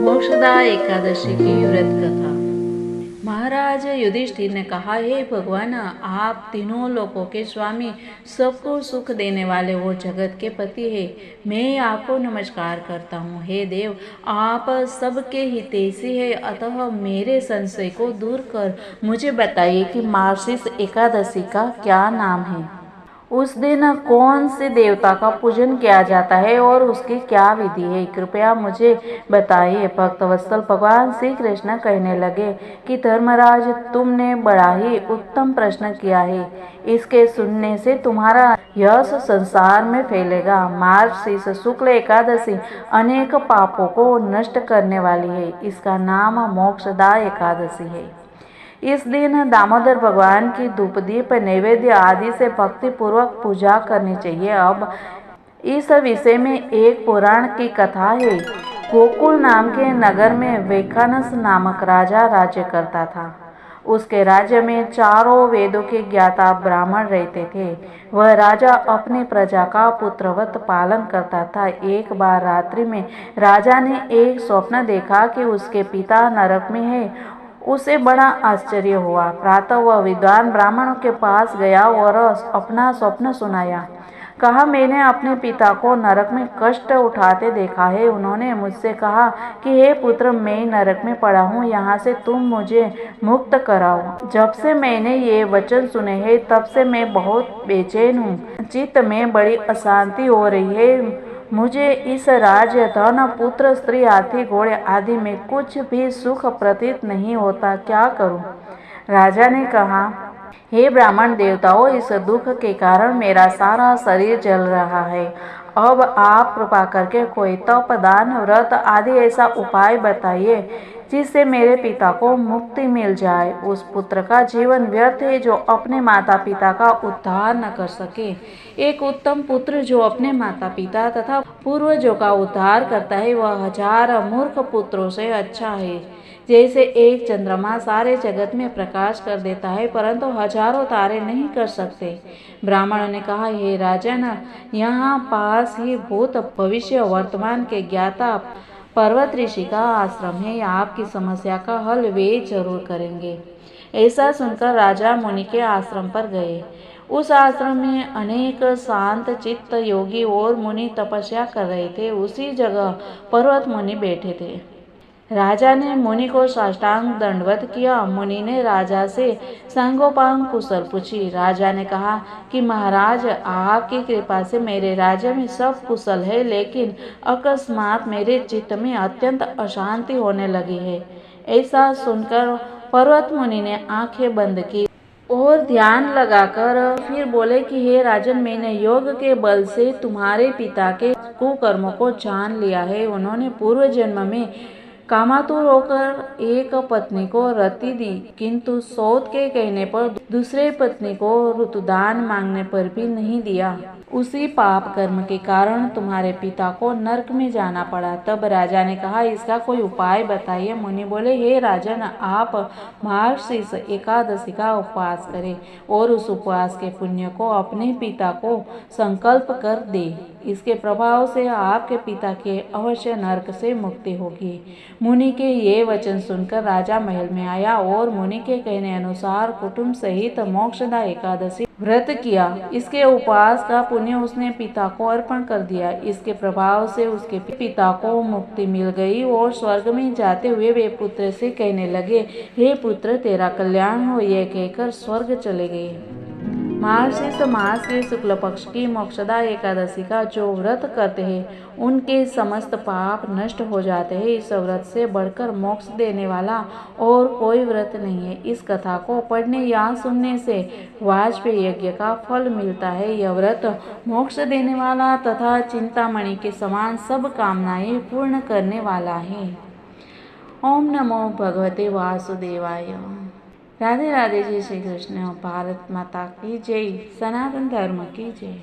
मोक्षदा एकादशी की व्रत कथा। महाराज युधिष्ठिर ने कहा, हे भगवान, आप तीनों लोकों के स्वामी, सबको सुख देने वाले वो जगत के पति है। मैं आपको नमस्कार करता हूँ। हे देव, आप सबके हितैषी है, अतः मेरे संशय को दूर कर मुझे बताइए कि मार्गशीर्ष एकादशी का क्या नाम है। उस दिन कौन से देवता का पूजन किया जाता है और उसकी क्या विधि है, कृपया मुझे बताइए। भक्तवत्सल भगवान श्री कृष्ण कहने लगे कि धर्मराज, तुमने बड़ा ही उत्तम प्रश्न किया है। इसके सुनने से तुम्हारा यश संसार में फैलेगा। मार्गशीर्ष शुक्ल एकादशी अनेक पापों को नष्ट करने वाली है। इसका नाम मोक्षदा एकादशी है। इस दिन दामोदर भगवान की धूप दीप नैवेद्य आदि से भक्ति पूर्वक पूजा करनी चाहिए। अब इस विषय में एक पुराण की कथा है। गोकुल नाम के नगर में वैखानस नामक राजा राज्य करता था। उसके राज्य में चारों वेदों के ज्ञाता ब्राह्मण रहते थे। वह राजा अपनी प्रजा का पुत्रवत पालन करता था। एक बार रात्रि में राजा ने एक स्वप्न देखा कि उसके पिता नरक में है। उसे बड़ा आश्चर्य हुआ। प्रातः वह विद्वान ब्राह्मणों के पास गया और अपना स्वप्न सुनाया। कहा, मैंने अपने पिता को नरक में कष्ट उठाते देखा है। उन्होंने मुझसे कहा कि हे पुत्र, मैं नरक में पड़ा हूँ, यहाँ से तुम मुझे मुक्त कराओ। जब से मैंने ये वचन सुने हैं तब से मैं बहुत बेचैन हूँ। चित्त में बड़ी अशांति हो रही है। मुझे इस राज्य, धन, पुत्र, स्त्री, हाथी, घोड़े आदि में कुछ भी सुख प्रतीत नहीं होता। क्या करूं? राजा ने कहा, हे ब्राह्मण देवताओं, इस दुख के कारण मेरा सारा शरीर जल रहा है। अब आप कृपा करके कोई तप, दान, व्रत आदि ऐसा उपाय बताइए जिससे मेरे पिता को मुक्ति मिल जाए। उस पुत्र का जीवन व्यर्थ है जो अपने माता पिता का उद्धार न कर सके। एक उत्तम पुत्र जो अपने माता पिता तथा पूर्वजों का उद्धार करता है, वह हजार मूर्ख पुत्रों से अच्छा है। जैसे एक चंद्रमा सारे जगत में प्रकाश कर देता है, परंतु हजारों तारे नहीं कर सकते। ब्राह्मणों ने कहा, हे राजन, यहाँ पास ही भूत, भविष्य, वर्तमान के ज्ञाता पर्वत ऋषि का आश्रम है। आपकी समस्या का हल वे जरूर करेंगे। ऐसा सुनकर राजा मुनि के आश्रम पर गए। उस आश्रम में अनेक शांत चित्त योगी और मुनि तपस्या कर रहे थे। उसी जगह पर्वत मुनि बैठे थे। राजा ने मुनि को साष्टांग दंडवत किया। मुनि ने राजा से सांगोपांग कुशल पूछी। राजा ने कहा कि महाराज, आपकी कृपा से मेरे राज्य में सब कुशल है, लेकिन अकस्मात मेरे चित्त में अत्यंत अशांति होने लगी है। ऐसा सुनकर पर्वत मुनि ने आंखें बंद की और ध्यान लगाकर फिर बोले कि हे राजन, मैंने योग के बल से तुम्हारे पिता के कुकर्मों को जान लिया है। उन्होंने पूर्व जन्म में कामातुर होकर एक पत्नी को रति दी, किंतु सौत के कहने पर दूसरे पत्नी को ऋतुदान मांगने पर भी नहीं दिया। उसी पाप कर्म के कारण तुम्हारे पिता को नरक में जाना पड़ा। तब राजा ने कहा, इसका कोई उपाय बताइए। मुनि बोले, हे राजन, आप मार्गशीर्ष एकादशी का उपवास करें और उस उपवास के पुण्य को अपने पिता को संकल्प कर दे। इसके प्रभाव से आपके पिता के अवश्य नरक से मुक्ति होगी। मुनि के ये वचन सुनकर राजा महल में आया और मुनि के कहने अनुसार कुटुंब सहित मोक्षदा एकादशी व्रत किया। इसके उपवास का पुण्य उसने पिता को अर्पण कर दिया। इसके प्रभाव से उसके पिता को मुक्ति मिल गई और स्वर्ग में जाते हुए वे पुत्र से कहने लगे, हे पुत्र, तेरा कल्याण हो। यह कहकर स्वर्ग चले गए। मार्गशीर्ष मास के शुक्ल पक्ष की मोक्षदा एकादशी का जो व्रत करते हैं, उनके समस्त पाप नष्ट हो जाते हैं। इस व्रत से बढ़कर मोक्ष देने वाला और कोई व्रत नहीं है। इस कथा को पढ़ने या सुनने से वाजपेयी यज्ञ का फल मिलता है। यह व्रत मोक्ष देने वाला तथा चिंतामणि के समान सब कामनाएं पूर्ण करने वाला है। ओम नमो भगवते वासुदेवाय। राधे राधे। जय श्री कृष्ण। भारत माता की जय। सनातन धर्म की जय।